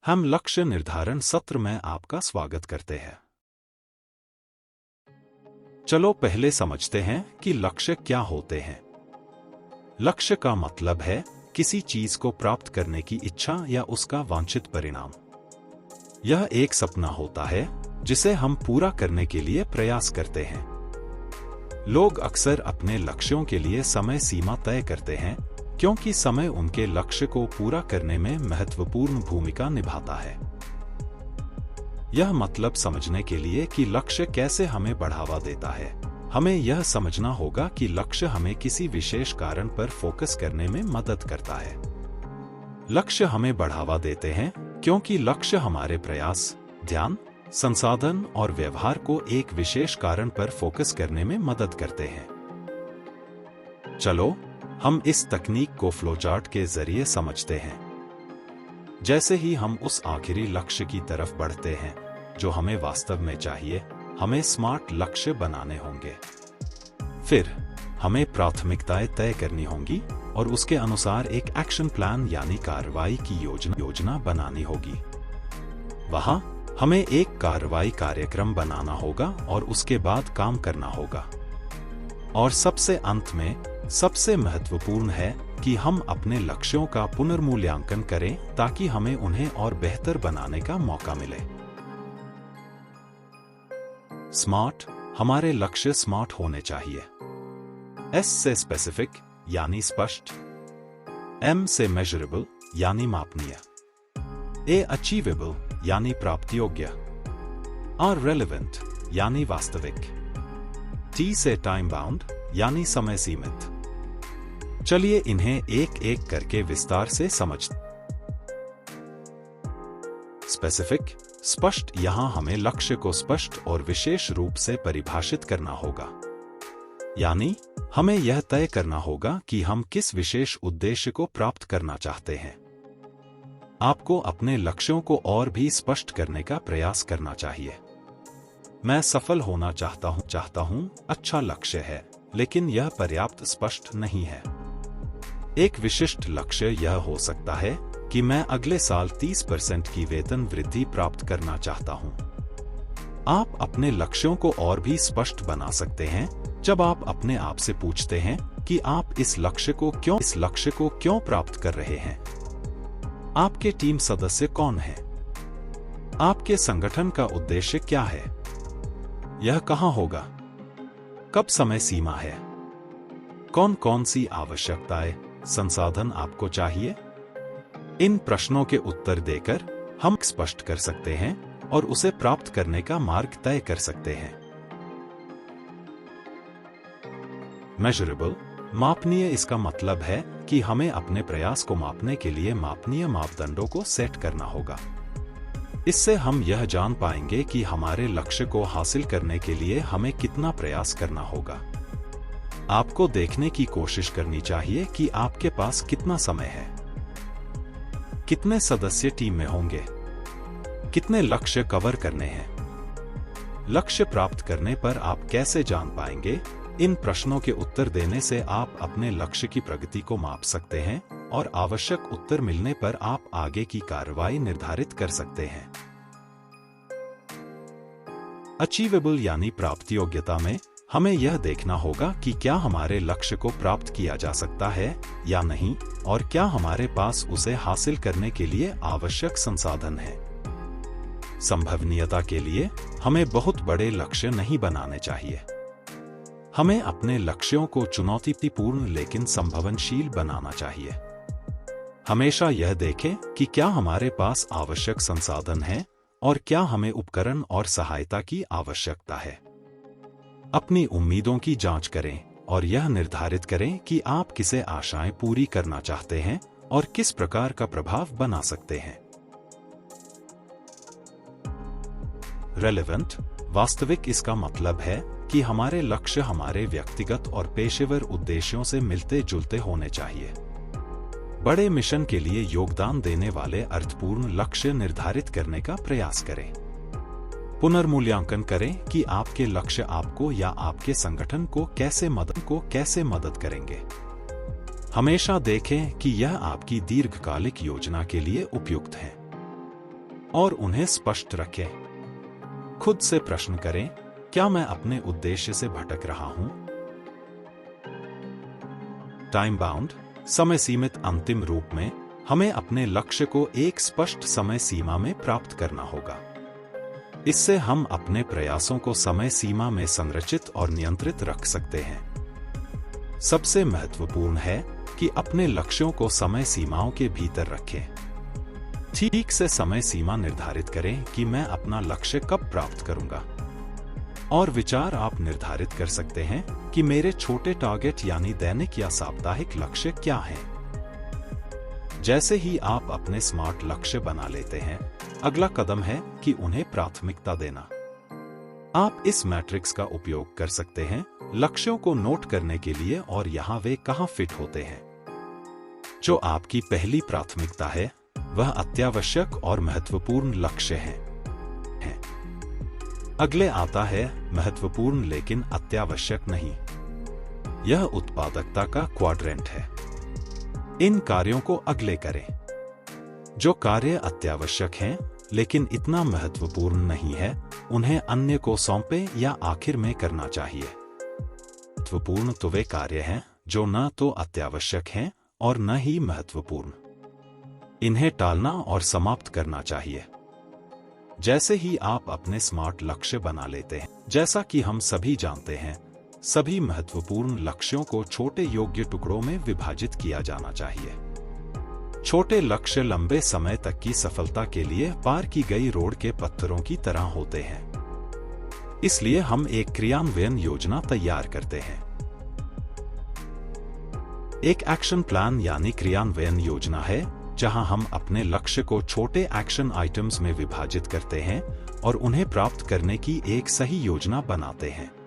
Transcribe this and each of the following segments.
हम लक्ष्य निर्धारण सत्र में आपका स्वागत करते हैं। चलो पहले समझते हैं कि लक्ष्य क्या होते हैं। लक्ष्य का मतलब है किसी चीज को प्राप्त करने की इच्छा या उसका वांछित परिणाम। यह एक सपना होता है जिसे हम पूरा करने के लिए प्रयास करते हैं। लोग अक्सर अपने लक्ष्यों के लिए समय सीमा तय करते हैं क्योंकि समय उनके लक्ष्य को पूरा करने में महत्वपूर्ण भूमिका निभाता है। यह मतलब समझने के लिए कि लक्ष्य कैसे हमें बढ़ावा देता है, हमें यह समझना होगा कि लक्ष्य हमें किसी विशेष कारण पर फोकस करने में मदद करता है। लक्ष्य हमें बढ़ावा देते हैं क्योंकि लक्ष्य हमारे प्रयास, ध्यान, संसाधन और व्यवहार को एक विशेष कारण पर फोकस करने में मदद करते हैं। चलो हम इस तकनीक को फ्लोचार्ट के जरिए समझते हैं। जैसे ही हम उस आखिरी लक्ष्य की तरफ बढ़ते हैं जो हमें वास्तव में चाहिए, हमें स्मार्ट लक्ष्य बनाने होंगे। फिर हमें प्राथमिकताएं तय करनी होंगी और उसके अनुसार एक एक्शन प्लान यानी कार्रवाई की योजना बनानी होगी। वहां हमें एक कार्रवाई कार्यक्रम बनाना होगा और उसके बाद काम करना होगा। और सबसे अंत में सबसे महत्वपूर्ण है कि हम अपने लक्ष्यों का पुनर्मूल्यांकन करें ताकि हमें उन्हें और बेहतर बनाने का मौका मिले। स्मार्ट, हमारे लक्ष्य स्मार्ट होने चाहिए। एस से स्पेसिफिक यानी स्पष्ट, एम से मेजरेबल यानी मापनीय, ए अचीवेबल यानी प्राप्ति योग्य, आर रेलेवेंट यानी वास्तविक, टी से टाइम बाउंड यानी समय सीमित। चलिए इन्हें एक एक करके विस्तार से समझते। स्पेसिफिक, स्पष्ट, यहां हमें लक्ष्य को स्पष्ट और विशेष रूप से परिभाषित करना होगा। यानी हमें यह तय करना होगा कि हम किस विशेष उद्देश्य को प्राप्त करना चाहते हैं। आपको अपने लक्ष्यों को और भी स्पष्ट करने का प्रयास करना चाहिए। मैं सफल होना चाहता हूं, अच्छा लक्ष्य है, लेकिन यह पर्याप्त स्पष्ट नहीं है। एक विशिष्ट लक्ष्य यह हो सकता है कि मैं अगले साल 30% की वेतन वृद्धि प्राप्त करना चाहता हूं। आप अपने लक्ष्यों को और भी स्पष्ट बना सकते हैं जब आप अपने आप से पूछते हैं कि आप इस लक्ष्य को क्यों प्राप्त कर रहे हैं। आपके टीम सदस्य कौन हैं? आपके संगठन का उद्देश्य क्या है? यह कहां होगा? कब समय सीमा है? कौन कौन सी आवश्यकताएं, संसाधन आपको चाहिए? इन प्रश्नों के उत्तर देकर हम स्पष्ट कर सकते हैं और उसे प्राप्त करने का मार्ग तय कर सकते हैं। मेजरेबल, मापनीय, इसका मतलब है कि हमें अपने प्रयास को मापने के लिए मापनीय मापदंडों को सेट करना होगा। इससे हम यह जान पाएंगे कि हमारे लक्ष्य को हासिल करने के लिए हमें कितना प्रयास करना होगा। आपको देखने की कोशिश करनी चाहिए कि आपके पास कितना समय है, कितने सदस्य टीम में होंगे, कितने लक्ष्य कवर करने हैं। लक्ष्य प्राप्त करने पर आप कैसे जान पाएंगे? इन प्रश्नों के उत्तर देने से आप अपने लक्ष्य की प्रगति को माप सकते हैं और आवश्यक उत्तर मिलने पर आप आगे की कार्रवाई निर्धारित कर सकते हैं। अचीवेबल यानी प्राप्ति योग्यता में हमें यह देखना होगा कि क्या हमारे लक्ष्य को प्राप्त किया जा सकता है या नहीं, और क्या हमारे पास उसे हासिल करने के लिए आवश्यक संसाधन है। संभवनीयता के लिए हमें बहुत बड़े लक्ष्य नहीं बनाने चाहिए। हमें अपने लक्ष्यों को चुनौतीपूर्ण लेकिन संभावनशील बनाना चाहिए। हमेशा यह देखें कि क्या हमारे पास आवश्यक संसाधन हैं और क्या हमें उपकरण और सहायता की आवश्यकता है। अपनी उम्मीदों की जांच करें और यह निर्धारित करें कि आप किसे आशाएं पूरी करना चाहते हैं और किस प्रकार का प्रभाव बना सकते हैं। रेलेवेंट, वास्तविक, इसका मतलब है कि हमारे लक्ष्य हमारे व्यक्तिगत और पेशेवर उद्देश्यों से मिलते जुलते होने चाहिए। बड़े मिशन के लिए योगदान देने वाले अर्थपूर्ण लक्ष्य निर्धारित करने का प्रयास करें। पुनर्मूल्यांकन करें कि आपके लक्ष्य आपको या आपके संगठन को कैसे मदद करेंगे। हमेशा देखें कि यह आपकी दीर्घकालिक योजना के लिए उपयुक्त है। और उन्हें स्पष्ट रखें। खुद से प्रश्न करें, क्या मैं अपने उद्देश्य से भटक रहा हूं? टाइम बाउंड, समय सीमित। अंतिम रूप में हमें अपने लक्ष्य को एक स्पष्ट समय सीमा में प्राप्त करना होगा। इससे हम अपने प्रयासों को समय सीमा में संरचित और नियंत्रित रख सकते हैं। सबसे महत्वपूर्ण है कि अपने लक्ष्यों को समय सीमाओं के भीतर रखें। ठीक से समय सीमा निर्धारित करें कि मैं अपना लक्ष्य कब प्राप्त करूंगा। और विचार आप निर्धारित कर सकते हैं कि मेरे छोटे टारगेट यानी दैनिक या साप्ताहिक लक्ष्य क्या हैं। जैसे ही आप अपने स्मार्ट लक्ष्य बना लेते हैं, अगला कदम है कि उन्हें प्राथमिकता देना। आप इस मैट्रिक्स का उपयोग कर सकते हैं लक्ष्यों को नोट करने के लिए और यहां वे कहां फिट होते हैं। जो आपकी पहली प्राथमिकता है वह अत्यावश्यक और महत्वपूर्ण लक्ष्य है। अगले आता है महत्वपूर्ण लेकिन अत्यावश्यक नहीं। यह उत्पादकता का क्वाड्रेंट है। इन कार्यों को अगले करें। जो कार्य अत्यावश्यक हैं लेकिन इतना महत्वपूर्ण नहीं है, उन्हें अन्य को सौंपें या आखिर में करना चाहिए। महत्वपूर्ण तो वे कार्य हैं जो न तो अत्यावश्यक हैं और न ही महत्वपूर्ण। इन्हें टालना और समाप्त करना चाहिए। जैसे ही आप अपने स्मार्ट लक्ष्य बना लेते हैं, जैसा कि हम सभी जानते हैं, सभी महत्वपूर्ण लक्ष्यों को छोटे योग्य टुकड़ों में विभाजित किया जाना चाहिए। छोटे लक्ष्य लंबे समय तक की सफलता के लिए पार की गई रोड के पत्थरों की तरह होते हैं। इसलिए हम एक क्रियान्वयन योजना तैयार करते हैं। एक एक्शन प्लान यानी क्रियान्वयन योजना है जहां हम अपने लक्ष्य को छोटे एक्शन आइटम्स में विभाजित करते हैं और उन्हें प्राप्त करने की एक सही योजना बनाते हैं।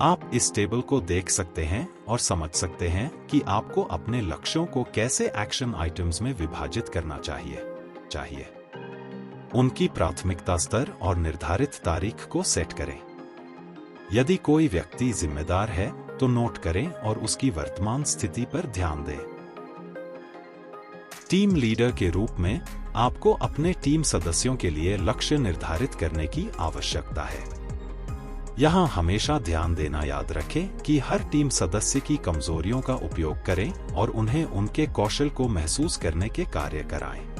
आप इस टेबल को देख सकते हैं और समझ सकते हैं कि आपको अपने लक्ष्यों को कैसे एक्शन आइटम्स में विभाजित करना चाहिए। उनकी प्राथमिकता स्तर और निर्धारित तारीख को सेट करें। यदि कोई व्यक्ति जिम्मेदार है तो नोट करें और उसकी वर्तमान स्थिति पर ध्यान दें। टीम लीडर के रूप में आपको अपने टीम सदस्यों के लिए लक्ष्य निर्धारित करने की आवश्यकता है। यहां हमेशा ध्यान देना याद रखें कि हर टीम सदस्य की कमजोरियों का उपयोग करें और उन्हें उनके कौशल को महसूस करने के कार्य कराएं।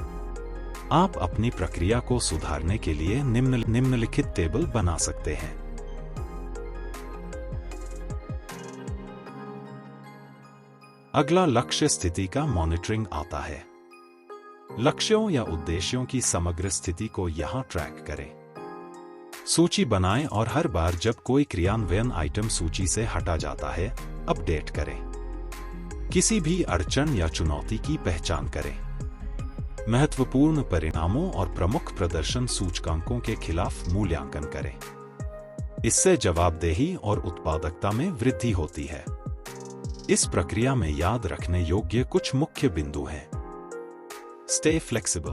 आप अपनी प्रक्रिया को सुधारने के लिए निम्नलिखित टेबल बना सकते हैं। अगला लक्ष्य स्थिति का मॉनिटरिंग आता है। लक्ष्यों या उद्देश्यों की समग्र स्थिति को यहां ट्रैक करें। सूची बनाएं और हर बार जब कोई क्रियान्वयन आइटम सूची से हटा जाता है, अपडेट करें। किसी भी अड़चन या चुनौती की पहचान करें। महत्वपूर्ण परिणामों और प्रमुख प्रदर्शन सूचकांकों के खिलाफ मूल्यांकन करें। इससे जवाबदेही और उत्पादकता में वृद्धि होती है। इस प्रक्रिया में याद रखने योग्य कुछ मुख्य बिंदु हैं। Stay flexible.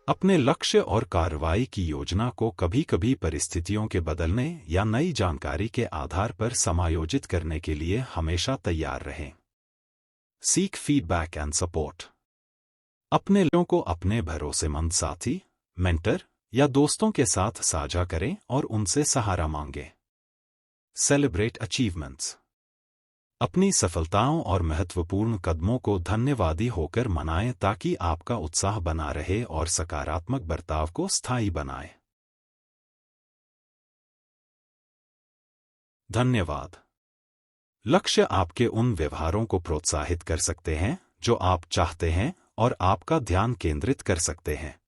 अपने लक्ष्य और कार्रवाई की योजना को कभी-कभी परिस्थितियों के बदलने या नई जानकारी के आधार पर समायोजित करने के लिए हमेशा तैयार रहें। Seek feedback and support. अपने लक्ष्यों को अपने भरोसेमंद साथी, मेंटर या दोस्तों के साथ साझा करें और उनसे सहारा मांगें। Celebrate achievements. अपनी सफलताओं और महत्वपूर्ण कदमों को धन्यवादी होकर मनाएं ताकि आपका उत्साह बना रहे और सकारात्मक बर्ताव को स्थायी बनाए। धन्यवाद। लक्ष्य आपके उन व्यवहारों को प्रोत्साहित कर सकते हैं जो आप चाहते हैं और आपका ध्यान केंद्रित कर सकते हैं।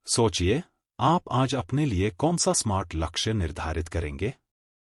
सोचिए, आप आज अपने लिए कौन सा स्मार्ट लक्ष्य निर्धारित करेंगे?